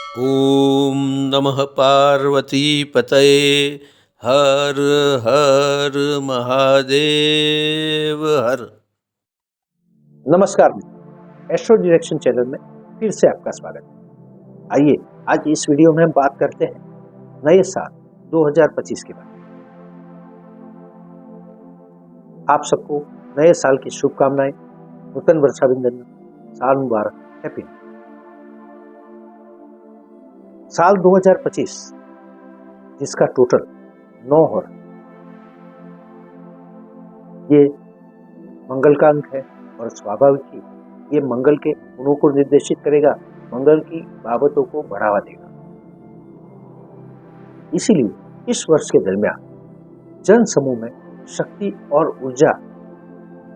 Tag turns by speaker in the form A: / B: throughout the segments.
A: ॐ नमः पार्वतीपतये हर हर महादेव हर।
B: नमस्कार मित्रों, एस्ट्रो डायरेक्शन चैनल में फिर से आपका स्वागत है। आइए आज इस वीडियो में हम बात करते हैं नए साल 2025 के बारे में। आप सबको नए साल की शुभकामनाएं, नूतन वर्षाभिनंदन, साल मुबारक, हैप्पी न्यू ईयर। साल 2025 जिसका टोटल 9 हो रहा है, ये मंगल का अंक है और स्वाभाविक ही ये मंगल के गुणों को निर्देशित करेगा, मंगल की बाबतों को बढ़ावा देगा। इसीलिए इस वर्ष के दरमियान जन समूह में शक्ति और ऊर्जा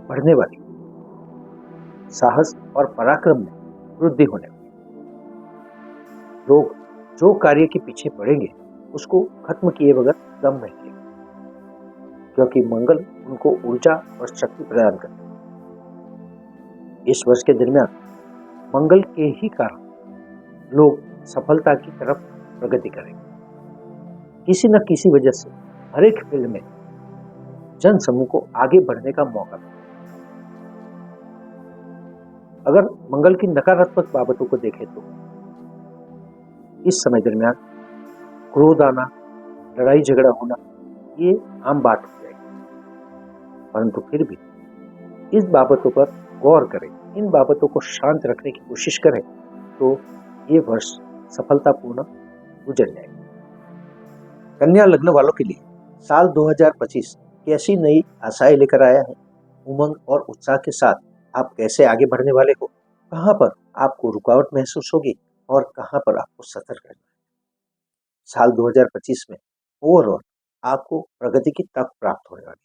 B: बढ़ने वाली, साहस और पराक्रम में वृद्धि होने वाली। लोग जो कार्य के पीछे पड़ेंगे उसको खत्म किए बगैर दम नहीं लेंगे, क्योंकि मंगल उनको ऊर्जा और शक्ति प्रदान करता है। इस वर्ष के दरमियान मंगल के ही कारण लोग सफलता की तरफ प्रगति करेंगे। किसी न किसी वजह से हर एक फील्ड में जन समूह को आगे बढ़ने का मौका मिलेगा। अगर मंगल की नकारात्मक बाबतों को देखें तो इस समय दरमियान क्रोध आना, लड़ाई झगड़ा होना, ये आम बात हो जाएगी। परंतु फिर भी इस बाबतों पर गौर करें, इन बाबतों को शांत रखने की कोशिश करें तो ये वर्ष सफलतापूर्ण गुजर जाएगा। कन्या लग्न वालों के लिए साल 2025 कैसी नई आशाएं लेकर आया है? उमंग और उत्साह के साथ आप कैसे आगे बढ़ने वाले हो? कहां पर आपको रुकावट महसूस होगी और कहां पर आपको सतर्क रहना है? साल 2025 में ओवरऑल आपको प्रगति की तक प्राप्त होने वाली है।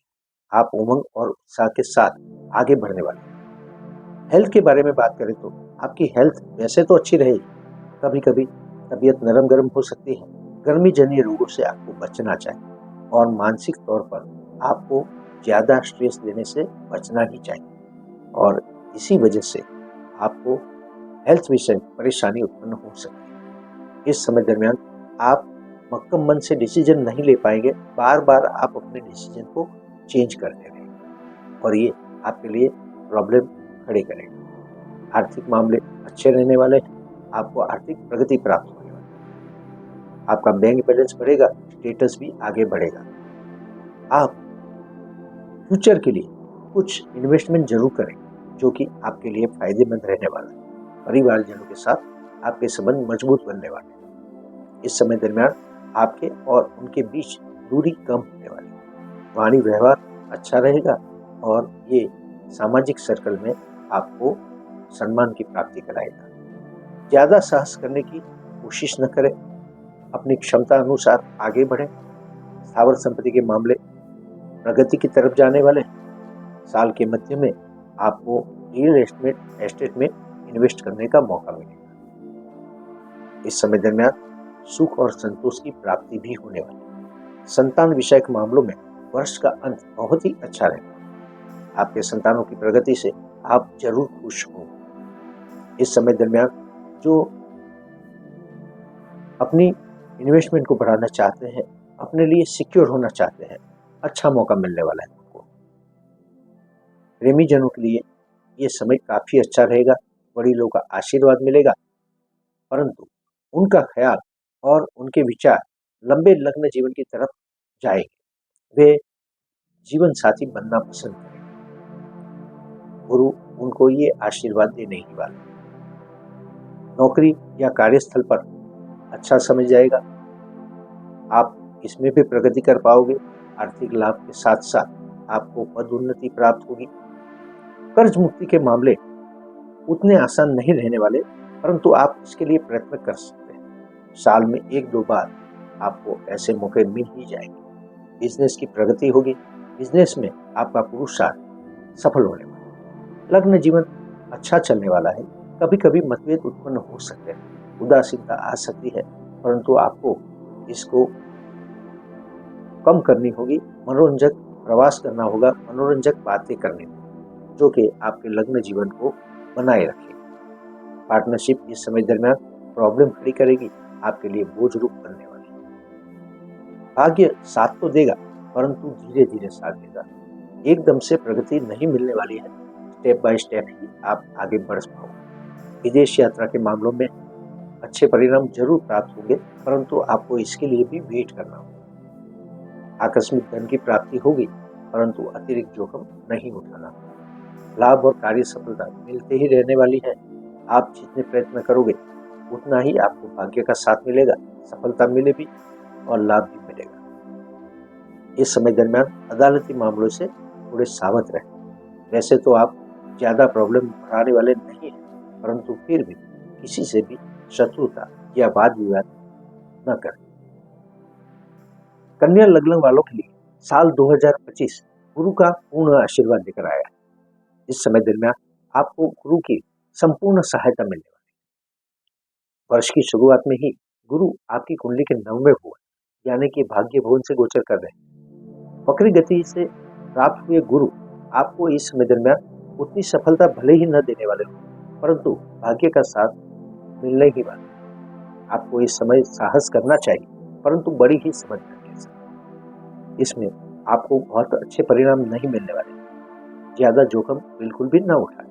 B: आप उमंग और उत्साह के साथ आगे बढ़ने वाले हैं। हेल्थ के बारे में बात करें तो आपकी हेल्थ वैसे तो अच्छी रहेगी, कभी कभी तबीयत नरम गरम हो सकती है। गर्मी जन्य रोगों से आपको बचना चाहिए और मानसिक तौर पर आपको ज्यादा स्ट्रेस लेने से बचना ही चाहिए, और इसी वजह से आपको हेल्थ विषय परेशानी उत्पन्न हो सकती है। इस समय दरमियान आप मक्कम मन से डिसीजन नहीं ले पाएंगे, बार बार आप अपने डिसीजन को चेंज करते रहेंगे और ये आपके लिए प्रॉब्लम खड़े करेगा। आर्थिक मामले अच्छे रहने वाले हैं, आपको आर्थिक प्रगति प्राप्त होने वाली है। आपका बैंक बैलेंस बढ़ेगा, स्टेटस भी आगे बढ़ेगा। आप फ्यूचर के लिए कुछ इन्वेस्टमेंट जरूर करें जो कि आपके लिए फायदेमंद रहने वाला है। परिवारजनों के साथ आपके संबंध मजबूत बनने वाले हैं। इस समय दरमियान आपके और उनके बीच दूरी कम होने वाली है। वाणी व्यवहार अच्छा रहेगा और ये सामाजिक सर्कल में आपको सम्मान की प्राप्ति कराएगा। ज्यादा साहस करने की कोशिश न करें, अपनी क्षमता अनुसार आगे बढ़ें। स्थावर संपत्ति के मामले प्रगति की तरफ जाने वाले हैं। साल के मध्य में आपको रियल एस्टेट में इन्वेस्ट करने का मौका मिलेगा। इस समय दरमियान सुख और संतोष की प्राप्ति भी होने वाली है। संतान विषयक मामलों में वर्ष का अंत बहुत ही अच्छा रहेगा। आपके संतानों की प्रगति से आप जरूर खुश होंगे। इस समय दरमियान जो अपनी इन्वेस्टमेंट को बढ़ाना चाहते हैं, अपने लिए सिक्योर होना चाहते हैं, अच्छा मौका मिलने वाला है आपको। प्रेमी जनों के लिए ये समय काफी अच्छा रहेगा, बड़ी लोगों का आशीर्वाद मिलेगा, परंतु उनका ख्याल और उनके विचार लंबे लग्न जीवन की तरफ जाएंगे। वे जीवन साथी बनना पसंद करेंगे। गुरु उनको ये आशीर्वाद देने ही वाले। नौकरी या कार्यस्थल पर अच्छा समय जाएगा, आप इसमें भी प्रगति कर पाओगे। आर्थिक लाभ के साथ साथ आपको पद उन्नति प्राप्त होगी। कर्ज मुक्ति के मामले उतने आसान नहीं रहने वाले, परंतु आप इसके लिए प्रयत्न कर सकते हैं। साल में 1-2 बार आपको ऐसे मौके मिल ही जाएंगे। बिजनेस की प्रगति होगी, बिजनेस में आपका पुरुषार्थ सफल होने वाला है। लग्न जीवन अच्छा चलने वाला है। कभी कभी मतभेद उत्पन्न हो सकते हैं, उदासीनता आ सकती है, परंतु आपको इसको कम करनी होगी। मनोरंजक प्रवास करना होगा, मनोरंजक बातें करनी होगी जो कि आपके लग्न जीवन को बनाए रखे। पार्टनरशिप इस समय दरमियान प्रॉब्लम खड़ी करेगी, आपके लिए बोझ रूप बनने वाली है। भाग्य साथ तो देगा, परंतु धीरे धीरे साथ देगा। एकदम से प्रगति नहीं मिलने वाली है। स्टेप बाय स्टेप ही आप आगे बढ़ पाओगे। विदेश यात्रा के मामलों में अच्छे परिणाम जरूर प्राप्त होंगे, परंतु आपको इसके लिए भी वेट करना होगा। आकस्मिक धन की प्राप्ति होगी, परंतु अतिरिक्त जोखिम नहीं उठाना। लाभ और कार्य सफलता मिलते ही रहने वाली है। आप जितने प्रयत्न करोगे उतना ही आपको भाग्य का साथ मिलेगा, सफलता मिले भी और लाभ भी मिलेगा। इस समय दरमियान अदालती मामलों से थोड़े सावध रहें। वैसे तो आप ज्यादा प्रॉब्लम बढ़ाने वाले नहीं हैं, परंतु फिर भी किसी से भी शत्रुता या वाद विवाद न करें। कन्या लग्न वालों के लिए साल 2025 गुरु का पूर्ण आशीर्वाद लेकर आया है। इस समय दरमियान आपको गुरु की संपूर्ण सहायता मिलने वाली है। वर्ष की शुरुआत में ही गुरु आपकी कुंडली के 9वें भवन यानी कि भाग्य भवन से गोचर कर रहे हैं। वक्री गति से प्राप्त हुए गुरु आपको इस समय दरमियान उतनी सफलता भले ही न देने वाले हो, परंतु भाग्य का साथ मिलने ही वाला है। आपको इस समय साहस करना चाहिए, परंतु बड़ी ही समझदारी के साथ। इसमें आपको बहुत अच्छे परिणाम नहीं मिलने वाले। ज्यादा जोखिम बिल्कुल भी न उठाए।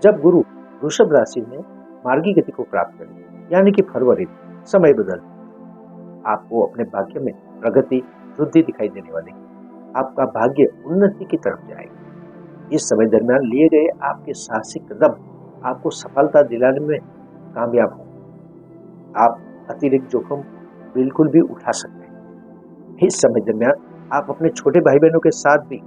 B: जब गुरु वृषभ राशि में मार्गी गति को प्राप्त करें यानी कि फरवरी में समय बदल, आपको अपने भाग्य में प्रगति वृद्धि दिखाई देने वाली है। आपका भाग्य उन्नति की तरफ जाएगा। इस समय दरमियान लिए गए आपके साहसिक कदम आपको सफलता दिलाने में कामयाब होंगे। आप अतिरिक्त जोखिम बिल्कुल भी उठा सकते हैं। इस समय दरमियान आप अपने छोटे भाई बहनों के साथ भी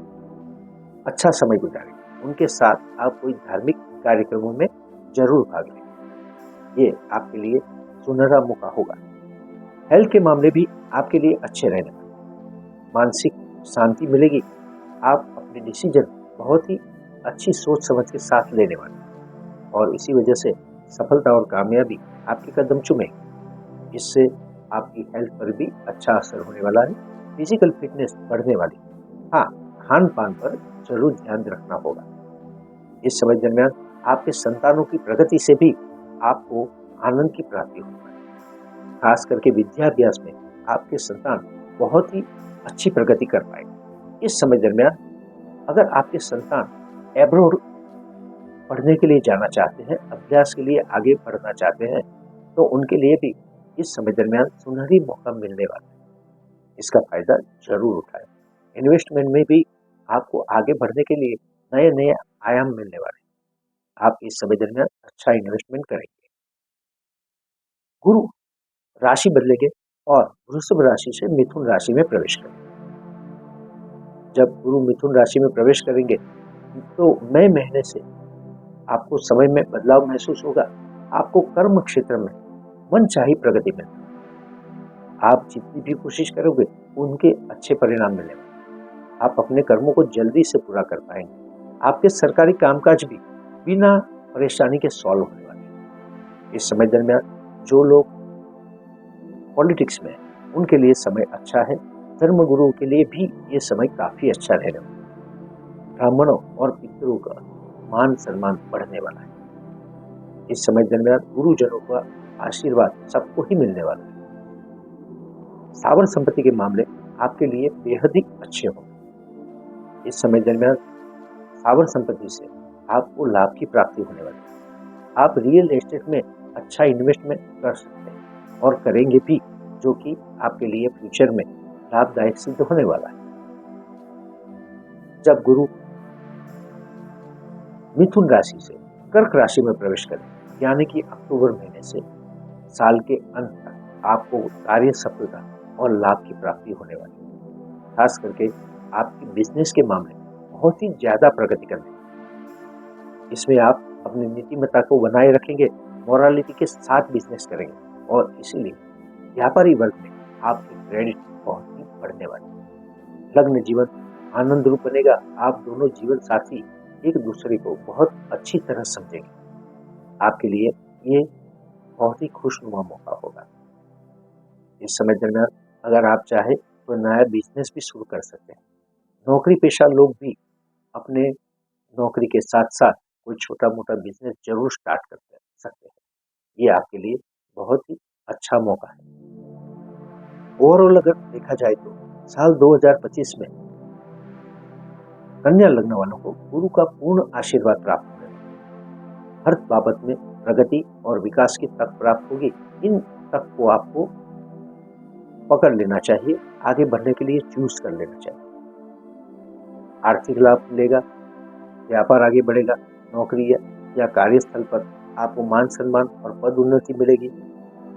B: अच्छा समय गुजारें। उनके साथ आप कोई धार्मिक कार्यक्रमों में जरूर भाग लें। ये आपके लिए सुनहरा मौका होगा। हेल्थ के मामले भी आपके लिए अच्छे रहने वाले। मानसिक शांति मिलेगी। आप अपने डिसीजन बहुत ही अच्छी सोच समझ के साथ लेने वाले हैं और इसी वजह से सफलता और कामयाबी आपके कदम चूमेगी। इससे आपकी हेल्थ पर भी अच्छा असर होने वाला है। फिजिकल फिटनेस बढ़ने वाली है। हाँ, खान पान पर जरूर ध्यान रखना होगा। इस समय दरमियान आपके संतानों की प्रगति से भी आपको आनंद की प्राप्ति होगी। खास करके विद्याभ्यास में आपके संतान बहुत ही अच्छी प्रगति कर पाएंगे। इस समय दरमियान अगर आपके संतान एब्रोड पढ़ने के लिए जाना चाहते हैं, अभ्यास के लिए आगे बढ़ना चाहते हैं, तो उनके लिए भी इस समय दरमियान सुनहरी मौका मिलने वाला है। इसका फायदा जरूर उठाएं। इन्वेस्टमेंट में भी आपको आगे बढ़ने के लिए नए नए आयाम मिलने वाले हैं। आप इस समय दरमियान अच्छा इन्वेस्टमेंट करेंगे। गुरु राशि बदलेंगे और वृषभ राशि से मिथुन राशि में प्रवेश करेंगे। जब गुरु मिथुन राशि में प्रवेश करेंगे तो मई महीने से आपको समय में बदलाव महसूस होगा। आपको कर्म क्षेत्र में मनचाही प्रगति मिलेगी। आप जितनी भी कोशिश करोगे उनके अच्छे परिणाम मिलेंगे। आप अपने कर्मों को जल्दी से पूरा कर पाएंगे। आपके सरकारी कामकाज भी बिना परेशानी के सॉल्व होने वाले हैं। इस समय दरमियान जो लोग पॉलिटिक्स में उनके लिए समय अच्छा है। धर्म गुरुओं के लिए भी ये समय काफी अच्छा रहने वाला है। ब्राह्मणों और पितरों का मान सम्मान बढ़ने वाला है। इस समय दरमियान गुरुजनों का आशीर्वाद सबको ही मिलने वाला है। स्थावर संपत्ति के मामले आपके लिए बेहद ही अच्छे होंगे। इस समय दरमियान स्थावर संपत्ति से आपको लाभ की प्राप्ति होने वाली है। आप रियल एस्टेट में अच्छा इन्वेस्टमेंट कर सकते हैं और करेंगे भी, जो कि आपके लिए फ्यूचर में लाभदायक सिद्ध होने वाला है। जब गुरु मिथुन राशि से कर्क राशि में प्रवेश करें यानी कि अक्टूबर महीने से साल के अंत तक आपको कार्य सफलता और लाभ की प्राप्ति होने वाली है। खास करके आपकी बिजनेस के मामले में बहुत ही ज्यादा प्रगति करने वाली। इसमें आप अपनी नीतिमत्ता को बनाए रखेंगे, मोरालिटी के साथ बिजनेस करेंगे और इसीलिए व्यापारी वर्ग में आपकी क्रेडिट बहुत ही बढ़ने वाली है। लग्न जीवन आनंद रूप बनेगा। आप दोनों जीवन साथी एक दूसरे को बहुत अच्छी तरह समझेंगे। आपके लिए ये बहुत ही खुशनुमा मौका होगा। इस समय दरमियान अगर आप चाहे तो नया बिजनेस भी शुरू कर सकते हैं। नौकरी पेशा लोग भी अपने नौकरी के साथ साथ कोई छोटा मोटा बिजनेस जरूर स्टार्ट कर सकते हैं। ये आपके लिए बहुत ही अच्छा मौका है। ओवरऑल अगर देखा जाए तो साल 2025 में कन्या लग्न वालों को गुरु का पूर्ण आशीर्वाद प्राप्त होगा। हर बाबत में प्रगति और विकास की तक प्राप्त होगी। इन तक को आपको पकड़ लेना चाहिए, आगे बढ़ने के लिए चूज कर लेना चाहिए। आर्थिक लाभ मिलेगा, व्यापार आगे बढ़ेगा, नौकरी या कार्यस्थल पर आपको मान सम्मान और पद उन्नति मिलेगी।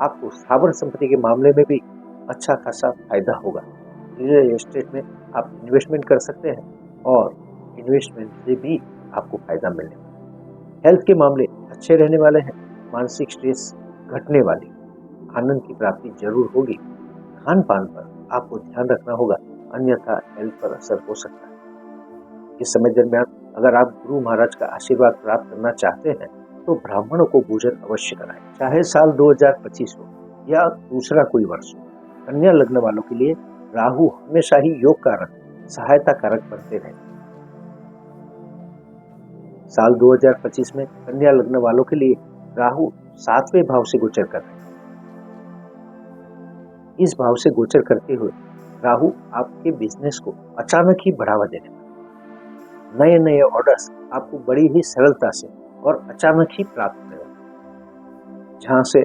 B: आपको स्थावर संपत्ति के मामले में भी अच्छा खासा फायदा होगा। रियल एस्टेट में आप इन्वेस्टमेंट कर सकते हैं और इन्वेस्टमेंट से भी आपको फायदा मिलने वाला है। हेल्थ के मामले अच्छे रहने वाले हैं, मानसिक स्ट्रेस घटने वाली, आनंद की प्राप्ति जरूर होगी। खान पान पर आपको ध्यान रखना होगा, अन्यथा हेल्थ पर असर हो सकता है। इस समय दरमियान अगर आप गुरु महाराज का आशीर्वाद प्राप्त करना चाहते हैं तो ब्राह्मणों को भोजन अवश्य कराएं, चाहे साल 2025 हो या दूसरा कोई वर्ष हो। कन्या लग्न वालों के लिए राहु हमेशा ही योग कारक, सहायता कारक बनते रहे। साल 2025 में कन्या लग्न वालों के लिए राहु 7वें भाव से गोचर कर रहे हैं। इस भाव से गोचर करते हुए राहु आपके बिजनेस को अचानक ही बढ़ावा देने वाला है। नए नए ऑर्डर्स आपको बड़ी ही सरलता से और अचानक ही प्राप्त होने वाले। जहां से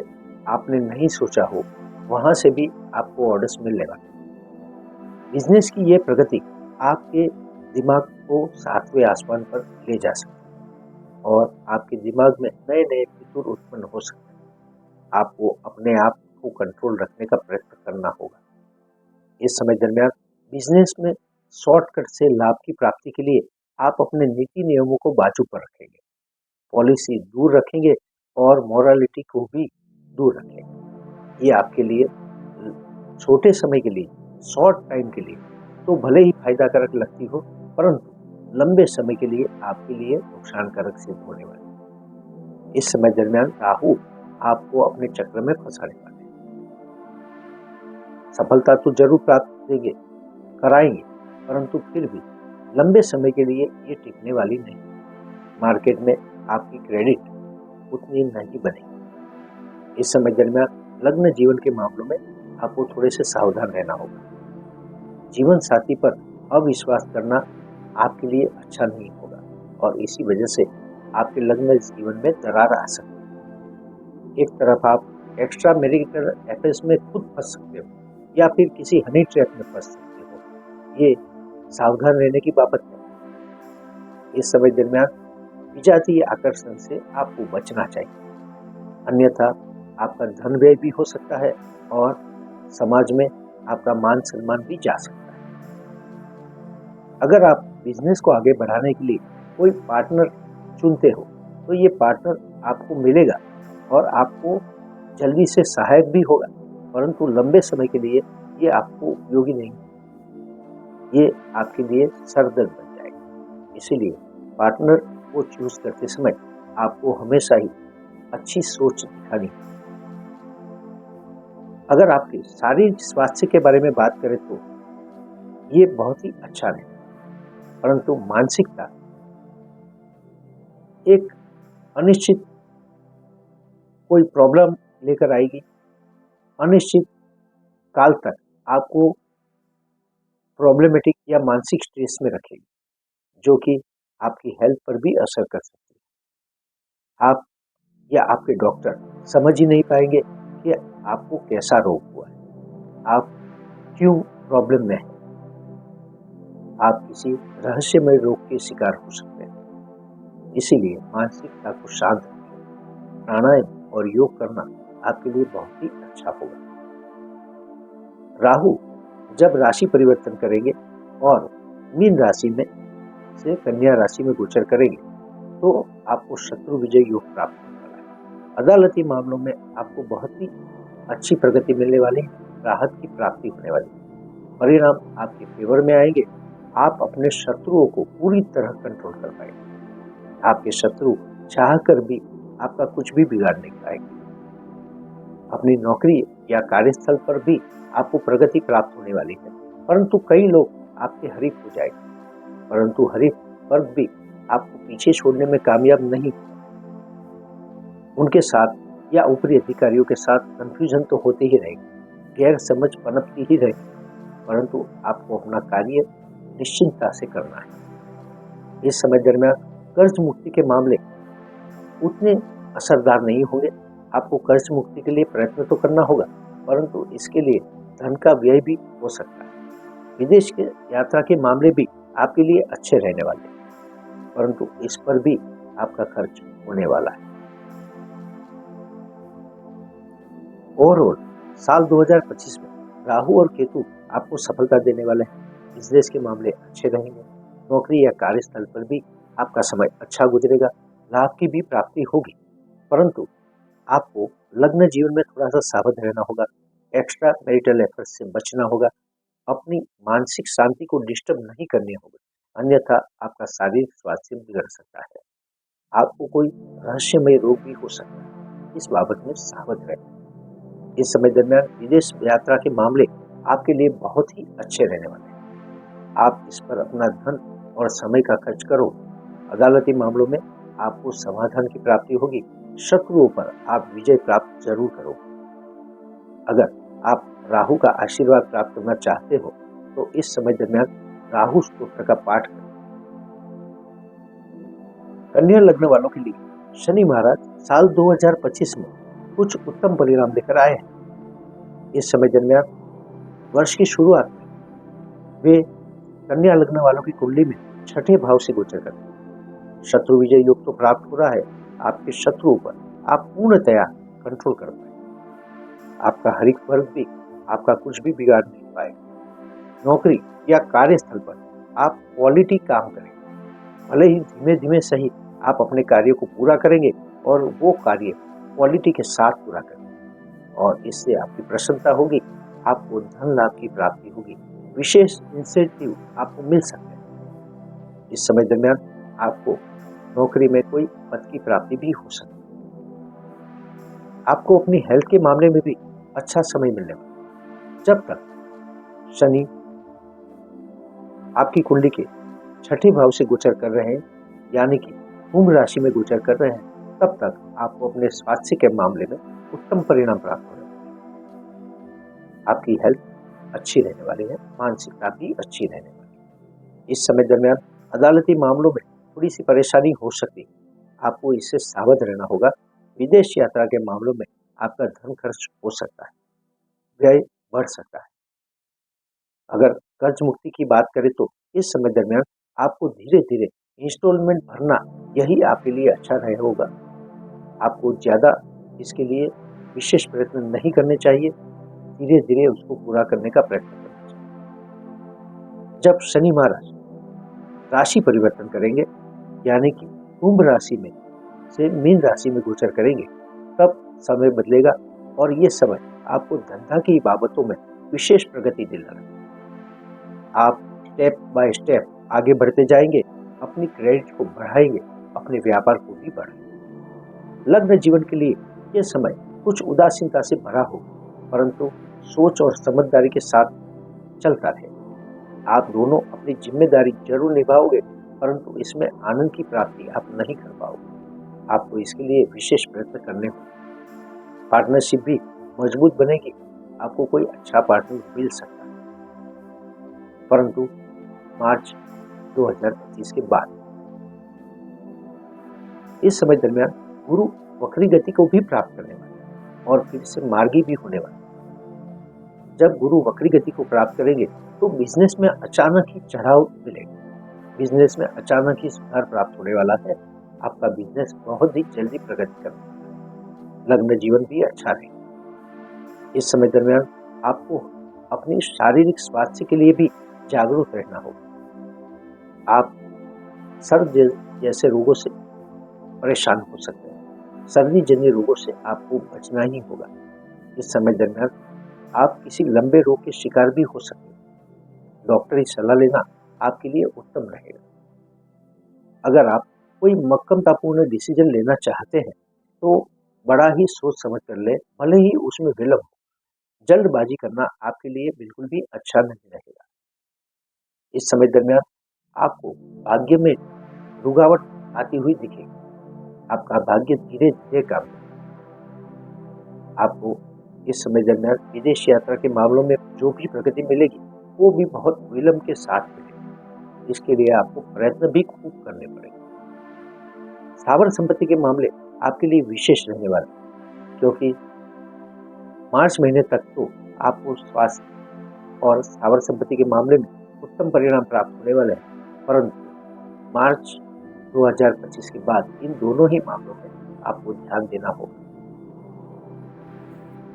B: आपने नहीं सोचा हो वहां से भी आपको ऑर्डर्स मिलने वाले। बिजनेस की यह प्रगति आपके दिमाग को 7वें आसमान पर ले जा सकती है और आपके दिमाग में नए नए फितूर उत्पन्न हो सकते हैं। आपको अपने आप को कंट्रोल रखने का प्रयत्न करना होगा। इस समय दरमियान बिजनेस में शॉर्टकट से लाभ की प्राप्ति के लिए आप अपने नीति नियमों को बाजू पर रखेंगे, पॉलिसी दूर रखेंगे और मोरालिटी को भी दूर रखेंगे। ये आपके लिए छोटे समय के लिए, शॉर्ट टाइम के लिए तो भले ही फायदा कारक लगती हो, परंतु लंबे समय के लिए आपके लिए नुकसानकारक सिद्ध होने वाली है। इस समय दरमियान राहु आपको अपने चक्र में फंसाने वाले हैं। सफलता तो जरूर प्राप्त देंगे, कराएंगे, परंतु फिर भी लंबे समय के लिए ये टिकने वाली नहीं। मार्केट में आपकी क्रेडिट उतनी नहीं बनेगी। इस समय दरमियान लग्न जीवन के मामलों में आपको थोड़े से सावधान रहना होगा। जीवन साथी पर अविश्वास करना आपके लिए अच्छा नहीं होगा और इसी वजह से आपके लग्न जीवन में दरार आ सकती है। एक तरफ आप एक्स्ट्रा मैरिटल अफेयर्स में खुद फंस सकते हो या फिर किसी हनी ट्रैप में फंस सकते हो। ये सावधान रहने की बात है। इस समय दरमियान विजातीय आकर्षण से आपको बचना चाहिए, अन्यथा आपका धन व्यय भी हो सकता है और समाज में आपका मान सम्मान भी जा सकता है। अगर आप बिजनेस को आगे बढ़ाने के लिए कोई पार्टनर चुनते हो तो ये पार्टनर आपको मिलेगा और आपको जल्दी से सहायक भी होगा, परंतु लंबे समय के लिए ये आपको उपयोगी नहीं, ये आपके लिए सरदर्द बन जाएगा। इसीलिए पार्टनर को चूज करते समय आपको हमेशा ही अच्छी सोच दिखानी है। अगर आपके शारीरिक स्वास्थ्य के बारे में बात करें तो ये बहुत ही अच्छा है, परंतु मानसिकता एक अनिश्चित कोई प्रॉब्लम लेकर आएगी। अनिश्चित काल तक आपको प्रॉब्लमेटिक या मानसिक स्ट्रेस में रखेगी, जो कि आपकी हेल्थ पर भी असर कर सकती है। आप या आपके डॉक्टर समझ ही नहीं पाएंगे कि आपको कैसा रोग हुआ है, आप क्यों प्रॉब्लम में हैं। आप किसी रहस्यमय रोग के शिकार हो सकते हैं। इसीलिए मानसिकता को शांत रखें। प्राणायाम और योग करना आपके लिए बहुत ही अच्छा होगा। राहु जब राशि परिवर्तन करेंगे और मीन राशि में से कन्या राशि में गोचर करेंगे तो आपको शत्रु विजय योग प्राप्त होने वाला है। अदालती मामलों में आपको बहुत ही अच्छी प्रगति मिलने वाली है, राहत की प्राप्ति होने वाली है। परिणाम आपके फेवर में आएंगे। आप अपने शत्रुओं को पूरी तरह कंट्रोल कर पाएंगे। आपके शत्रु चाहकर भी आपका कुछ भी बिगाड़ नहीं पाएंगे। अपनी नौकरी या कार्यस्थल पर भी आपको प्रगति प्राप्त होने वाली है, परंतु कई लोग आपके हरीफ हो जाएंगे, परंतु हरीफ वर्ग भी आपको पीछे छोड़ने में कामयाब नहीं। उनके साथ या ऊपरी अधिकारियों के साथ कंफ्यूजन तो होते ही रहेगी, गैर समझ पनपती ही रहेगी, परंतु आपको अपना कार्य निश्चिंतता से करना है। इस समय दरमियान कर्ज मुक्ति के मामले उतने असरदार नहीं होंगे। आपको कर्ज मुक्ति के लिए प्रयत्न तो करना होगा, परंतु इसके लिए धन का व्यय भी हो सकता है। विदेश के यात्रा के मामले भी आपके लिए अच्छे रहने वाले हैं, परंतु इस पर भी आपका खर्च होने वाला है। ओवरऑल साल 2025 में राहु और केतु आपको सफलता देने वाले हैं। बिजनेस के मामले अच्छे रहेंगे। नौकरी या कार्यस्थल पर भी आपका समय अच्छा गुजरेगा। लाभ की भी प्राप्ति होगी, परंतु आपको लग्न जीवन में थोड़ा सा सावध रहना होगा। एक्स्ट्रा मैरिटल एफर्ट से बचना होगा। अपनी मानसिक शांति को डिस्टर्ब नहीं करनी होगी, अन्यथा आपका शारीरिक स्वास्थ्य बिगड़ सकता है। आपको कोई रहस्यमय रोग भी हो सकता है, इस बाबत में सावध रहें। इस समय दरमियान विदेश यात्रा के मामले आपके लिए बहुत ही अच्छे रहने वाले हैं। आप इस पर अपना धन और समय का खर्च करो। अदालती मामलों में आपको समाधान की प्राप्ति होगी। शत्रुओं पर आप विजय प्राप्त जरूर करो। अगर आप राहु का आशीर्वाद प्राप्त करना चाहते हो तो इस समय दरमियान राहु स्तोत्र का पाठ करें। कन्या लग्न वालों के लिए शनि महाराज साल 2025 में कुछ उत्तम परिणाम लेकर आए हैं। इस समय दरमियान वर्ष की शुरुआत में वे कन्या लग्न वालों की कुंडली में छठे भाव से गोचर करते हैं। शत्रु विजय योग तो प्राप्त हो रहा है। आपके शत्रुओं पर आप पूर्णतया कंट्रोल कर पाए। आपका हर एक वर्ग भी आपका कुछ भी बिगाड़ नहीं पाएगा। नौकरी या कार्यस्थल पर आप क्वालिटी काम करेंगे। भले ही धीमे धीमे सही आप अपने कार्य को पूरा करेंगे और वो कार्य क्वालिटी के साथ पूरा करेंगे और इससे आपकी प्रसन्नता होगी। आपको धन लाभ की प्राप्ति होगी। विशेष इंसेंटिव आपको मिल सकते हैं। इस समय दरमियान आपको नौकरी में कोई पद की प्राप्ति भी हो सकती है। आपको अपनी हेल्थ के मामले में भी अच्छा समय मिलने वाला है। जब तक शनि आपकी कुंडली के छठे भाव से गोचर कर रहे हैं, यानी कि कुंभ राशि में गोचर कर रहे हैं, तब तक आपको अपने स्वास्थ्य के मामले में उत्तम परिणाम प्राप्त होने वाले हैं। आपकी हेल्थ अच्छी रहने वाली है, मानसिकता भी अच्छी रहने वाली है। इस समय दरमियान अदालती मामलों में थोड़ी सी परेशानी हो सकती है। आपको इससे सावध रहना होगा। विदेश यात्रा के मामलों में आपका धन खर्च हो सकता है, व्यय बढ़ सकता है। अगर कर्ज मुक्ति की बात करें तो इस समय दरमियान आपको धीरे धीरे इंस्टॉलमेंट भरना यही आपके लिए अच्छा रहे होगा। आपको ज्यादा इसके लिए विशेष प्रयत्न नहीं करने चाहिए। धीरे धीरे उसको पूरा करने का प्रयत्न करना चाहिए। जब शनि महाराज राशि परिवर्तन करेंगे, यानी कि कुंभ राशि में से मीन राशि में गोचर करेंगे, तब समय बदलेगा और ये समय आपको धंधा की बाबतों में विशेष प्रगति दिलाएगा। आप स्टेप बाय स्टेप आगे बढ़ते जाएंगे, अपनी क्रेडिट को बढ़ाएंगे, अपने व्यापार को भी बढ़ाएंगे। लग्न जीवन के लिए यह समय कुछ उदासीनता से भरा हो, परंतु सोच और समझदारी के साथ चलता रहे। आप दोनों अपनी जिम्मेदारी जरूर निभाओगे, परंतु इसमें आनंद की प्राप्ति आप नहीं कर पाओगे। आपको इसके लिए विशेष प्रयत्न करने होंगे। पार्टनरशिप भी मजबूत बनेगी। आपको कोई अच्छा पार्टनर मिल सकता है, परंतु मार्च 2025 के बाद। इस समय दरमियान गुरु वक्री गति को भी प्राप्त करने वाले और फिर से मार्गी भी होने वाले। जब गुरु वक्री गति को प्राप्त करेंगे तो बिजनेस में अचानक ही चढ़ाव मिलेगा। बिजनेस में अचानक ही सुधार प्राप्त होने वाला है। आपका बिजनेस बहुत ही जल्दी प्रगति करने वाला है। लग्न जीवन भी अच्छा रहेगा। इस समय दरमियान आपको अपनी शारीरिक स्वास्थ्य के लिए भी जागरूक रहना होगा। आप सर्दी जैसे रोगों से परेशान हो सकते हैं। सर्दी जन्य रोगों से आपको बचना ही होगा। इस समय दरमियान आप किसी लंबे रोग के शिकार भी हो सकते हैं। डॉक्टरी सलाह लेना आपके लिए उत्तम रहेगा। अगर आप कोई मक्कमतापूर्ण डिसीजन लेना चाहते हैं तो बड़ा ही सोच समझ कर ले, भले ही उसमें विलंब हो। जल्दबाजी करना आपके लिए बिल्कुल भी अच्छा नहीं रहेगा। इस समय दरमियान आपको भाग्य में रुकावट आती हुई दिखेगी। आपका भाग्य धीरे धीरे काम करेगा। आपको इस समय दरमियान विदेश यात्रा के मामलों में जो भी प्रगति मिलेगी वो भी बहुत विलंब के साथ मिलेगी। इसके लिए आपको प्रयत्न भी खूब करने पड़ेंगे। स्थावर संपत्ति के मामले आपके लिए विशेष रहने वाले हैं, क्योंकि मार्च महीने तक तो आपको स्वास्थ्य और स्थावर संपत्ति के मामले में उत्तम परिणाम प्राप्त होने वाले हैं, परंतु मार्च 2025 के बाद इन दोनों ही मामलों में आपको ध्यान देना होगा।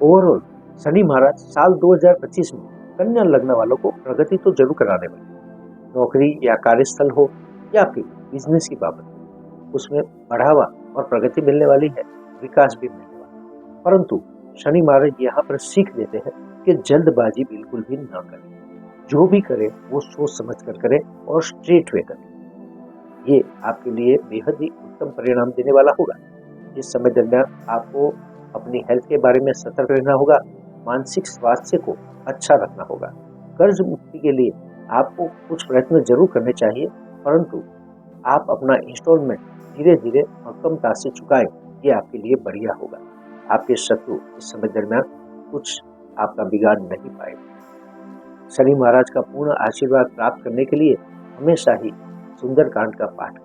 B: ओवरऑल शनि महाराज साल 2025 में कन्या लग्न वालों को प्रगति तो जरूर कराने वाले हैं। नौकरी या कार्यस्थल हो या फिर बिजनेस की बाबत हो, उसमें बढ़ावा और प्रगति मिलने वाली है, विकास भी मिलने वाला है। परंतु शनि महाराज यहाँ पर सीख देते हैं कि जल्दबाजी बिल्कुल भी न करें। जो भी करें वो सोच समझ कर करें और स्ट्रेट वे करें। ये आपके लिए बेहद ही उत्तम परिणाम देने वाला होगा। इस समय दरमियान आपको अपनी हेल्थ के बारे में सतर्क रहना होगा, मानसिक स्वास्थ्य को अच्छा रखना होगा। कर्ज मुक्ति के लिए आपको कुछ प्रयत्न जरूर करने चाहिए, परंतु आप अपना इंस्टॉलमेंट धीरे धीरे और कमता से चुकाएं, ये आपके लिए बढ़िया होगा। आपके शत्रु इस समय दरमियान कुछ आपका बिगाड़ नहीं पाएंगे। शनि महाराज का पूर्ण आशीर्वाद प्राप्त करने के लिए हमेशा ही सुंदरकांड का पाठ